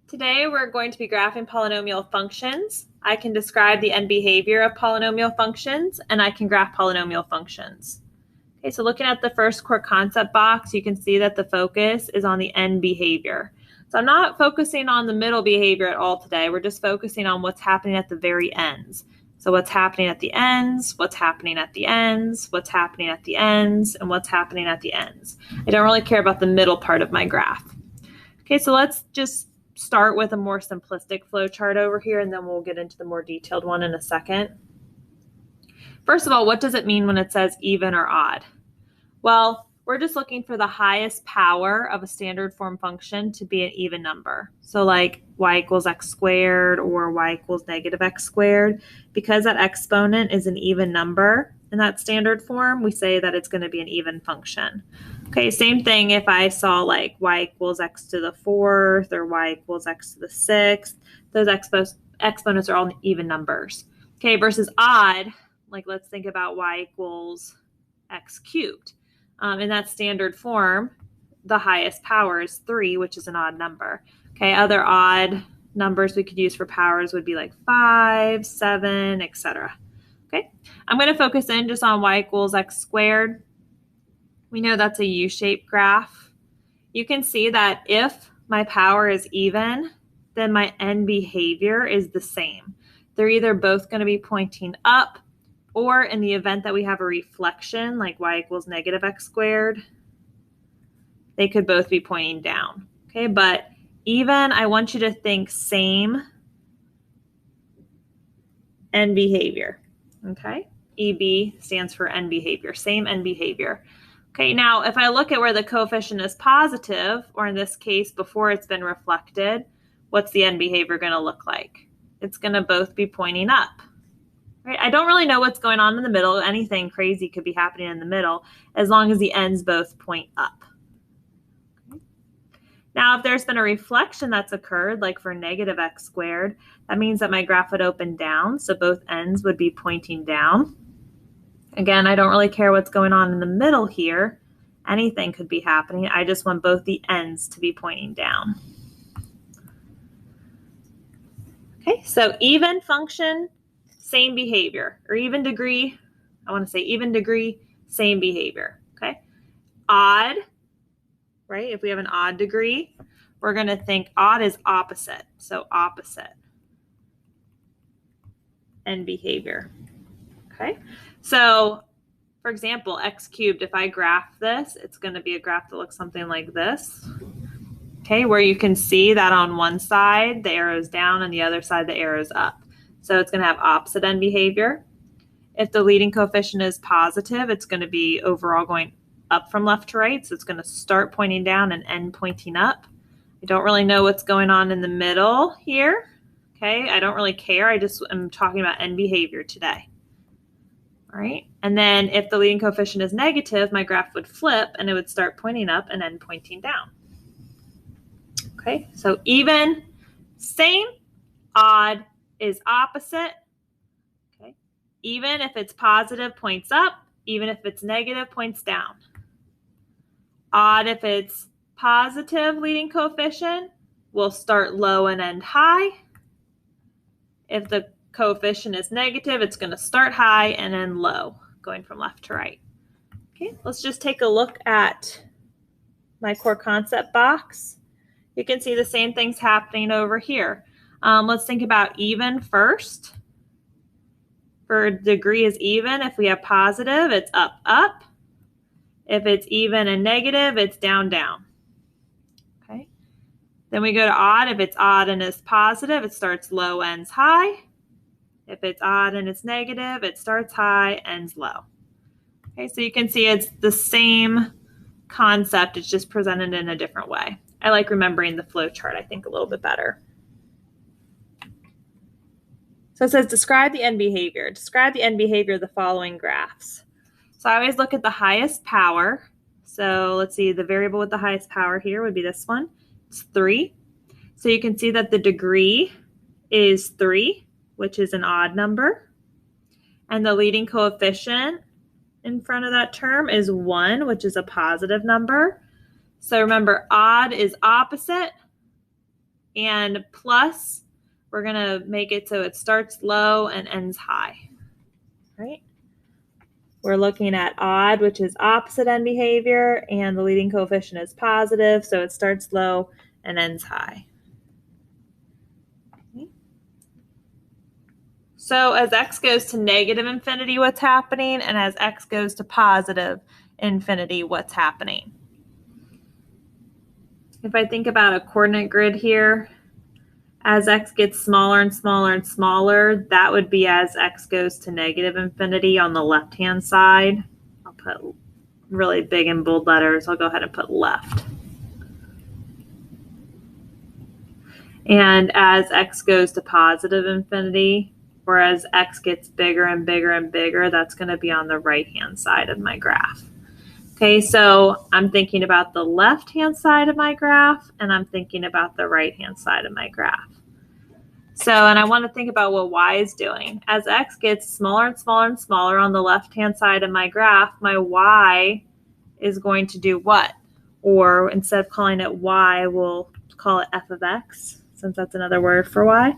Today we're going to be graphing polynomial functions. I can describe the end behavior of polynomial functions, and I can graph polynomial functions. Okay, so looking at the first core concept box, you can see that the focus is on the end behavior. So I'm not focusing on the middle behavior at all today. We're just focusing on what's happening at the very ends. So what's happening at the ends, what's happening at the ends, what's happening at the ends, and what's happening at the ends. I don't really care about the middle part of my graph. Okay, so let's just start with a more simplistic flow chart over here, and then we'll get into the more detailed one in a second. First of all, what does it mean when it says even or odd? Well, we're just looking for the highest power of a standard form function to be an even number. So like y equals x squared or y equals negative x squared. Because that exponent is an even number in that standard form, we say that it's going to be an even function. Okay, same thing if I saw like y equals x to the fourth or y equals x to the sixth. Those exponents are all even numbers. Okay, versus odd, like let's think about y equals x cubed. In that standard form, the highest power is 3, which is an odd number. Okay, other odd numbers we could use for powers would be like 5, 7, etc. Okay, I'm going to focus in just on y equals x squared. We know that's a U-shaped graph. You can see that if my power is even, then my end behavior is the same. They're either both going to be pointing up, or in the event that we have a reflection, like y equals negative x squared, they could both be pointing down. Okay, but even, I want you to think same end behavior. Okay, EB stands for end behavior, same end behavior. Okay, now if I look at where the coefficient is positive, or in this case, before it's been reflected, what's the end behavior going to look like? It's going to both be pointing up. Right? I don't really know what's going on in the middle. Anything crazy could be happening in the middle, as long as the ends both point up. Okay. Now, if there's been a reflection that's occurred, like for negative x squared, that means that my graph would open down, so both ends would be pointing down. Again, I don't really care what's going on in the middle here. Anything could be happening. I just want both the ends to be pointing down. Okay, so even function, same behavior, or even degree, I want to say even degree, same behavior, okay? Odd, right? If we have an odd degree, we're going to think odd is opposite, so opposite and behavior, okay? So, for example, x cubed, if I graph this, it's going to be a graph that looks something like this, okay, where you can see that on one side, the arrow is down, and the other side, the arrow is up. So it's going to have opposite end behavior. If the leading coefficient is positive, it's going to be overall going up from left to right. So it's going to start pointing down and end pointing up. I don't really know what's going on in the middle here. Okay, I don't really care. I just am talking about end behavior today. All right, and then if the leading coefficient is negative, my graph would flip and it would start pointing up and end pointing down. Okay, so even, same, odd is opposite. Okay, even if it's positive, points up. Even if it's negative, points down. Odd, if it's positive leading coefficient, will start low and end high. If the coefficient is negative, it's going to start high and end low, going from left to right. Okay, let's just take a look at my core concept box. You can see the same things happening over here. Let's think about even first. For degree is even. If we have positive, it's up, up. If it's even and negative, it's down, down. Okay. Then we go to odd. If it's odd and it's positive, it starts low, ends high. If it's odd and it's negative, it starts high, ends low. Okay, so you can see it's the same concept. It's just presented in a different way. I like remembering the flow chart, I think, a little bit better. So it says describe the end behavior. Describe the end behavior of the following graphs. So I always look at the highest power. So let's see, the variable with the highest power here would be this one. It's 3. So you can see that the degree is 3, which is an odd number. And the leading coefficient in front of that term is 1, which is a positive number. So remember, odd is opposite And plus, we're going to make it so it starts low and ends high, right? We're looking at odd, which is opposite end behavior, and the leading coefficient is positive, so it starts low and ends high. Okay. So as x goes to negative infinity, what's happening? And as x goes to positive infinity, what's happening? If I think about a coordinate grid here, as x gets smaller and smaller and smaller, that would be as x goes to negative infinity on the left-hand side. I'll put really big and bold letters. I'll go ahead and put left. And as x goes to positive infinity, or as x gets bigger and bigger and bigger, that's going to be on the right-hand side of my graph. Okay, so I'm thinking about the left-hand side of my graph, and I'm thinking about the right-hand side of my graph. So, and I want to think about what y is doing. As x gets smaller and smaller and smaller on the left-hand side of my graph, my y is going to do what? Or instead of calling it y, we'll call it f of x, since that's another word for y.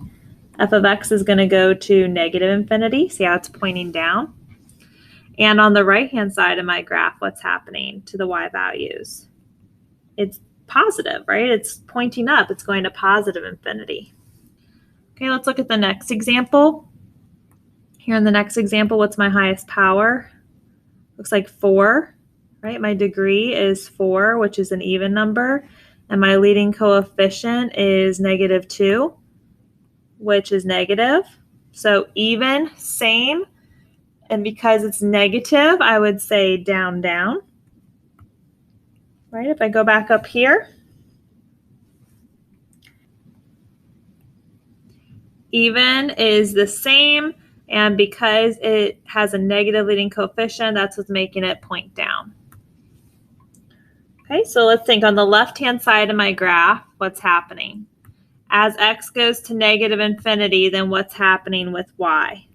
F of x is going to go to negative infinity. See how it's pointing down? And on the right-hand side of my graph, what's happening to the y values? It's positive, right? It's pointing up. It's going to positive infinity. Okay, let's look at the next example. Here in the next example, what's my highest power? Looks like 4, right? My degree is 4, which is an even number. And my leading coefficient is -2, which is negative. So even, same. And because it's negative, I would say down, down. Right? If I go back up here, even is the same. And because it has a negative leading coefficient, that's what's making it point down. Okay, so let's think on the left-hand side of my graph, what's happening? As x goes to negative infinity, then what's happening with y?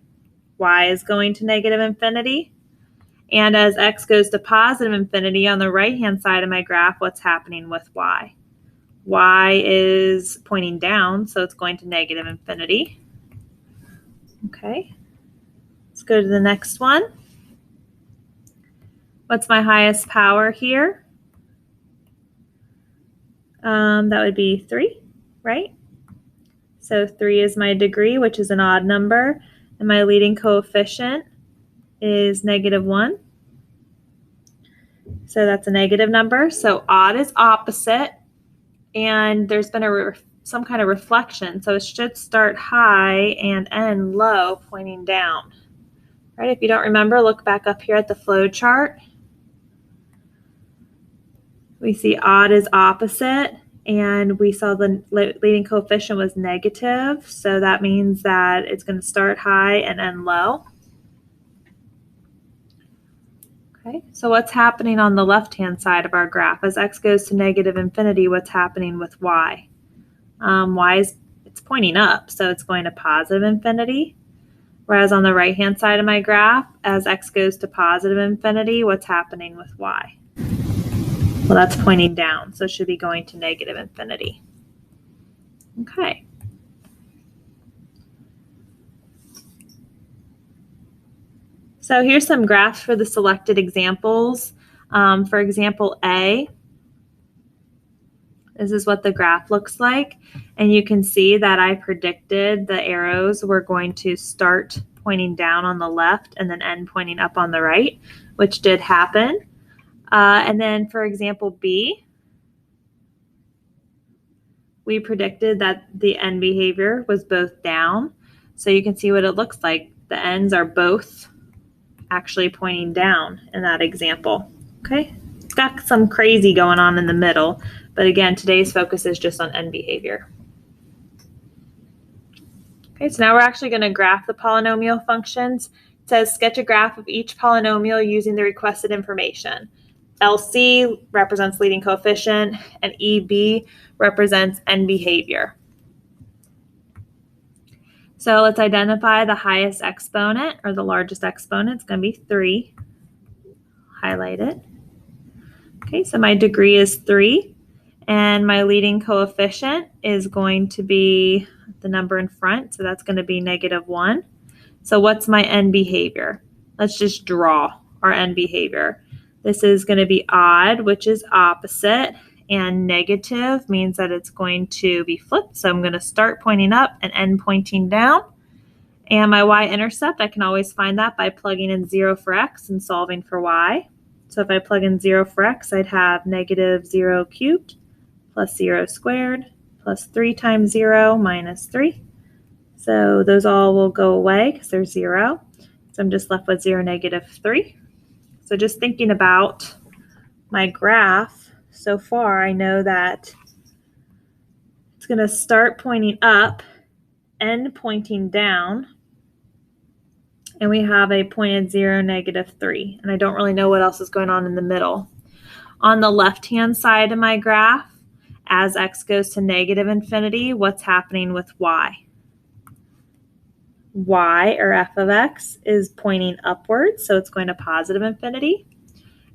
Y is going to negative infinity. And as x goes to positive infinity on the right-hand side of my graph, what's happening with y? Y is pointing down, so it's going to negative infinity. Okay, let's go to the next one. What's my highest power here? That would be 3, right? So 3 is my degree, which is an odd number, and my leading coefficient is -1. So that's a negative number. So odd is opposite, and there's been some kind of reflection. So it should start high and end low, pointing down. Right? If you don't remember, look back up here at the flow chart. We see odd is opposite, and we saw the leading coefficient was negative. So that means that it's going to start high and end low. Okay, so what's happening on the left-hand side of our graph? As x goes to negative infinity, what's happening with y? Y is it's pointing up, so it's going to positive infinity. Whereas on the right-hand side of my graph, as x goes to positive infinity, what's happening with y? Well, that's pointing down, so it should be going to negative infinity. Okay. So here's some graphs for the selected examples. For example A, this is what the graph looks like. And you can see that I predicted the arrows were going to start pointing down on the left and then end pointing up on the right, which did happen. And then for example B, we predicted that the end behavior was both down. So you can see what it looks like. The ends are both actually pointing down in that example. Okay, it's got some crazy going on in the middle, but again, today's focus is just on end behavior. Okay, so now we're actually going to graph the polynomial functions. It says sketch a graph of each polynomial using the requested information. LC represents leading coefficient, and EB represents end behavior. So let's identify the highest exponent, or the largest exponent. It's going to be 3. Highlight it. Okay, so my degree is 3. And my leading coefficient is going to be the number in front, so that's going to be -1. So what's my end behavior? Let's just draw our end behavior. This is going to be odd, which is opposite, and negative means that it's going to be flipped. So I'm going to start pointing up and end pointing down. And my y-intercept, I can always find that by plugging in 0 for x and solving for y. So if I plug in 0 for x, I'd have -0 cubed plus 0 squared plus 3 times 0 minus 3. So those all will go away because they're 0. So I'm just left with 0, -3. So just thinking about my graph so far, I know that it's going to start pointing up, end pointing down, and we have a point at 0, -3. And I don't really know what else is going on in the middle. On the left-hand side of my graph, as x goes to -infinity, what's happening with y? Y, or f of x, is pointing upwards, so it's going to positive infinity.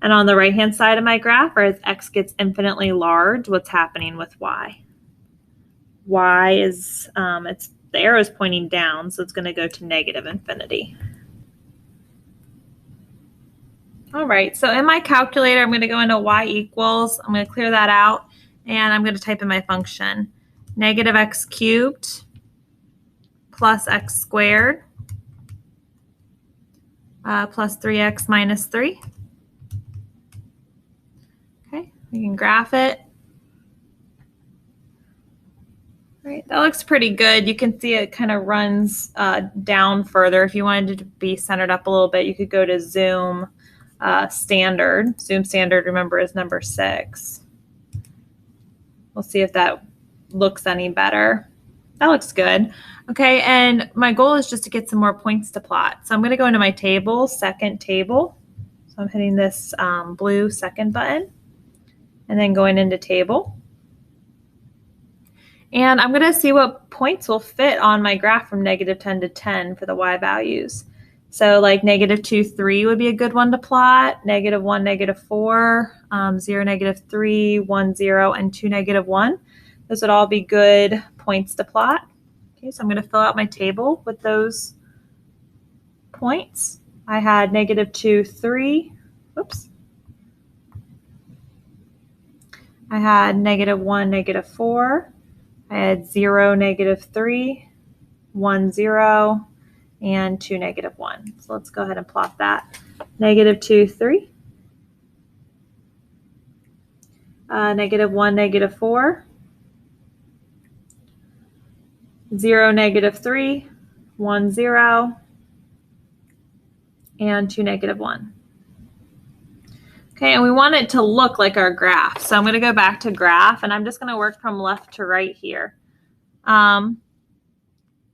And on the right-hand side of my graph, or as x gets infinitely large, what's happening with y? Y is, the arrow is pointing down, so it's going to go to -infinity. All right, so in my calculator, I'm going to go into y equals. I'm going to clear that out, and I'm going to type in my function. -x cubed plus x squared plus 3x minus 3. Okay, we can graph it. All right, that looks pretty good. You can see it kind of runs down further. If you wanted it to be centered up a little bit, you could go to zoom standard. Zoom standard, remember, is number 6. We'll see if that looks any better. That looks good. Okay, and my goal is just to get some more points to plot. So I'm going to go into my table, second table. So I'm hitting this blue second button and then going into table. And I'm going to see what points will fit on my graph from -10 to 10 for the y values. So like -2, 3 would be a good one to plot, -1, -4, 0, -3, 1, 0, and 2, -1. Those would all be good points to plot. Okay, so I'm going to fill out my table with those points. I had -2, 3. Oops. I had -1, -4. I had 0, -3, 1, 0, and 2, -1. So let's go ahead and plot that. -2, 3. -1, -4. 0, -3, 1, 0, and 2, -1. Okay, and we want it to look like our graph. So I'm going to go back to graph, and I'm just going to work from left to right here.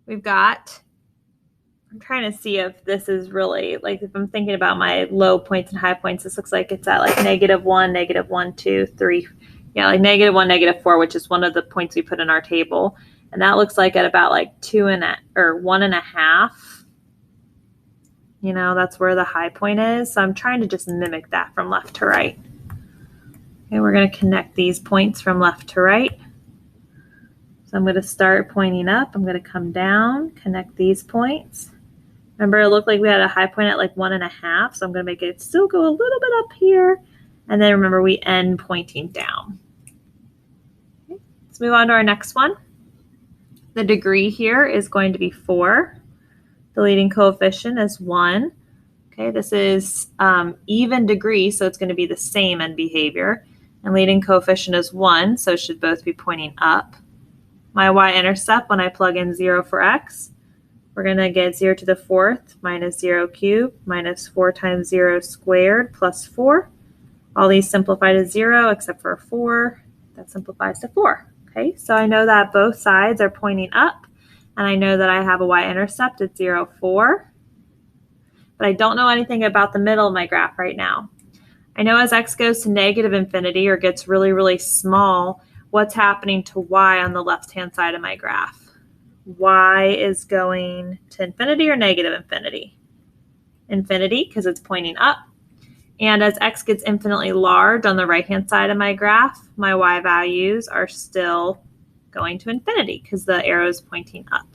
We've got, I'm trying to see if this is really, like if I'm thinking about my low points and high points, this looks like it's at like -1, -1, 2, 3. Yeah, like -1, -4, which is one of the points we put in our table. And that looks like at about like 1.5. You know, that's where the high point is. So I'm trying to just mimic that from left to right. Okay, we're going to connect these points from left to right. So I'm going to start pointing up. I'm going to come down, connect these points. Remember, it looked like we had a high point at like 1.5. So I'm going to make it still go a little bit up here. And then remember, we end pointing down. Okay, let's move on to our next one. The degree here is going to be 4. The leading coefficient is 1. Okay, this is even degree, so it's going to be the same end behavior. And leading coefficient is 1, so it should both be pointing up. My y-intercept, when I plug in 0 for x, we're going to get 0 to the 4th minus 0 cubed minus 4 times 0 squared plus 4. All these simplify to 0 except for 4. That simplifies to 4. Okay, so I know that both sides are pointing up, and I know that I have a y-intercept at 0, 4. But I don't know anything about the middle of my graph right now. I know as x goes to -infinity or gets really, really small, what's happening to y on the left-hand side of my graph? Y is going to infinity or -infinity? Infinity, because it's pointing up. And as x gets infinitely large on the right-hand side of my graph, my y values are still going to infinity because the arrow is pointing up.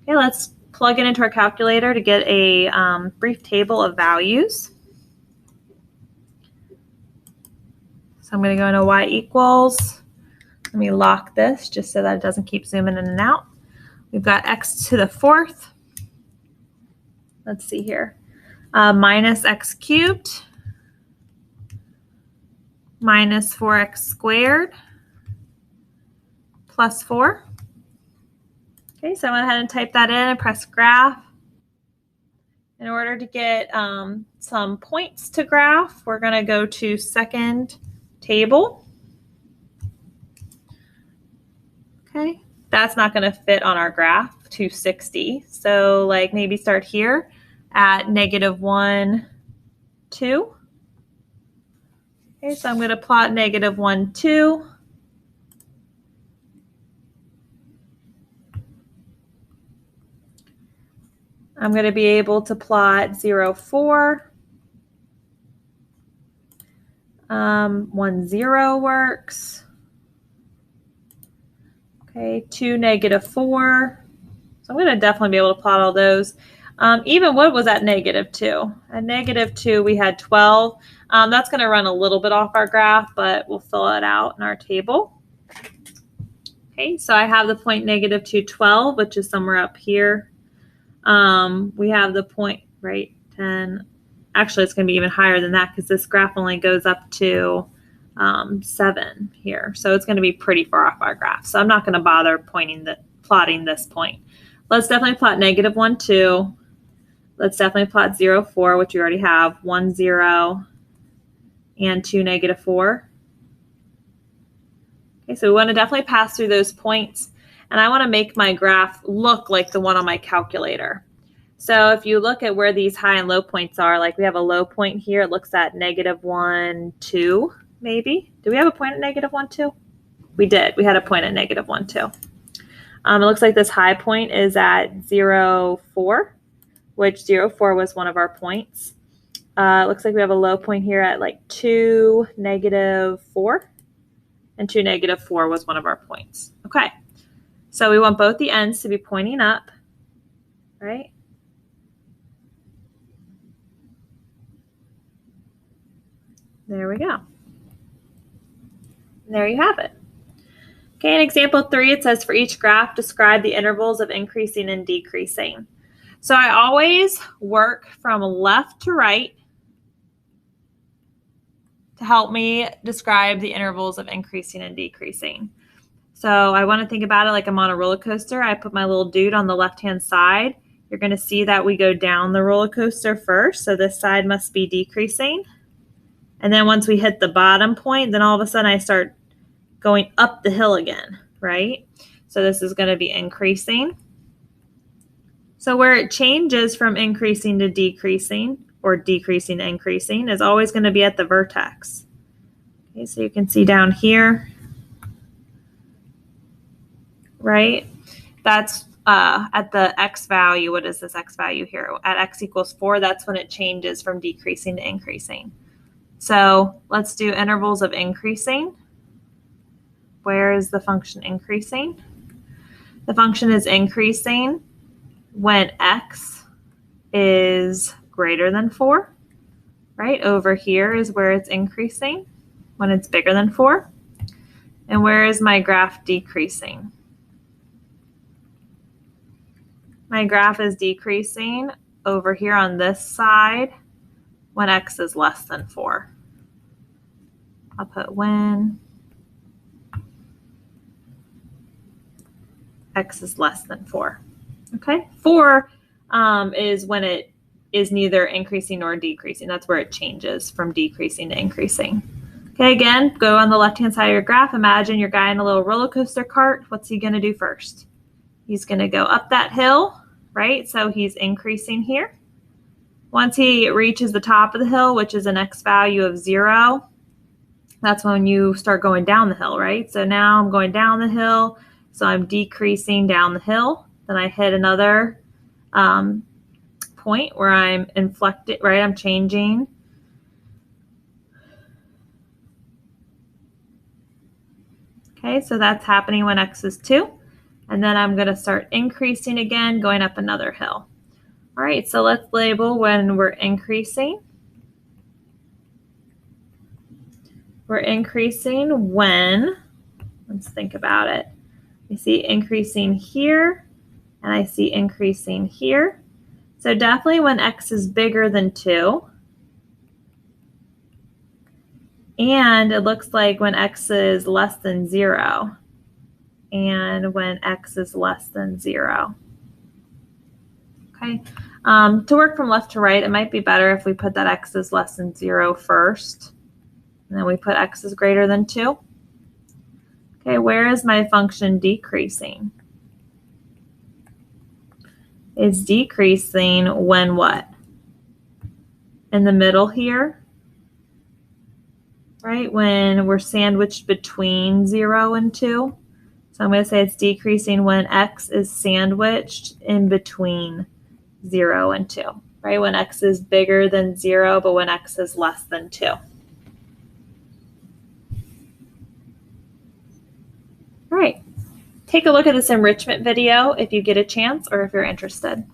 Okay, let's plug it into our calculator to get a brief table of values. So I'm going to go into y equals. Let me lock this just so that it doesn't keep zooming in and out. We've got x to the fourth. Let's see here. Minus x cubed minus 4x squared plus 4. Okay, so I went ahead and typed that in and press graph. In order to get some points to graph, we're going to go to second table. Okay, that's not going to fit on our graph, 260. So like maybe start here at -1, 2. Okay, so I'm going to plot -1, 2. I'm going to be able to plot 0, 4. 1, 0 works. Okay, 2, -4. So I'm going to definitely be able to plot all those. Even what was at -2? At -2, we had 12. That's going to run a little bit off our graph, but we'll fill it out in our table. Okay, so I have the point -2, 12, which is somewhere up here. We have the point, right, 10. Actually, it's going to be even higher than that because this graph only goes up to 7 here. So it's going to be pretty far off our graph. So I'm not going to bother plotting this point. Let's definitely plot -1, 2. Let's definitely plot 0, 4, which we already have, 1, 0, and 2, -4. Okay, so we want to definitely pass through those points. And I want to make my graph look like the one on my calculator. So if you look at where these high and low points are, like we have a low point here, it looks at -1, 2, maybe. Do we have a point at -1, 2? We did. We had a point at -1, 2. It looks like this high point is at 0, 4, which 0, 4 was one of our points. It looks like we have a low point here at like 2, -4, and 2, -4 was one of our points. Okay, so we want both the ends to be pointing up, right? There we go. There you have it. Okay, in example 3, it says for each graph, describe the intervals of increasing and decreasing. So I always work from left to right to help me describe the intervals of increasing and decreasing. So I want to think about it like I'm on a roller coaster. I put my little dude on the left-hand side. You're going to see that we go down the roller coaster first. So this side must be decreasing. And then once we hit the bottom point, then all of a sudden I start going up the hill again, right? So this is going to be increasing. So where it changes from increasing to decreasing, or decreasing to increasing, is always going to be at the vertex. Okay, so you can see down here, right? That's at the x value. What is this x value here? At x equals 4, that's when it changes from decreasing to increasing. So let's do intervals of increasing. Where is the function increasing? The function is increasing when x is greater than 4, right? Over here is where it's increasing, when it's bigger than 4. And where is my graph decreasing? My graph is decreasing over here on this side when x is less than 4. I'll put when x is less than 4. Okay, 4 is when it is neither increasing nor decreasing. That's where it changes from decreasing to increasing. Okay, again, go on the left-hand side of your graph. Imagine your guy in a little roller coaster cart. What's he going to do first? He's going to go up that hill, right? So he's increasing here. Once he reaches the top of the hill, which is an x value of 0, that's when you start going down the hill, right? So now I'm going down the hill, so I'm decreasing down the hill. Then I hit another point where I'm inflected, right? I'm changing Okay, so that's happening when x is 2. And then I'm going to start increasing again, going up another hill. All right, so let's label when we're increasing. We're increasing when, let's think about it. I see increasing here, and I see increasing here. So definitely when x is bigger than 2. And it looks like when x is less than 0. And when x is less than 0. Okay. To work from left to right, it might be better if we put that x is less than 0 first. And then we put x is greater than 2. Okay, where is my function decreasing? It's decreasing when what? In the middle here, right? When we're sandwiched between 0 and 2. So I'm going to say it's decreasing when x is sandwiched in between 0 and 2, right? When x is bigger than 0, but when x is less than 2. All right, take a look at this enrichment video if you get a chance or if you're interested.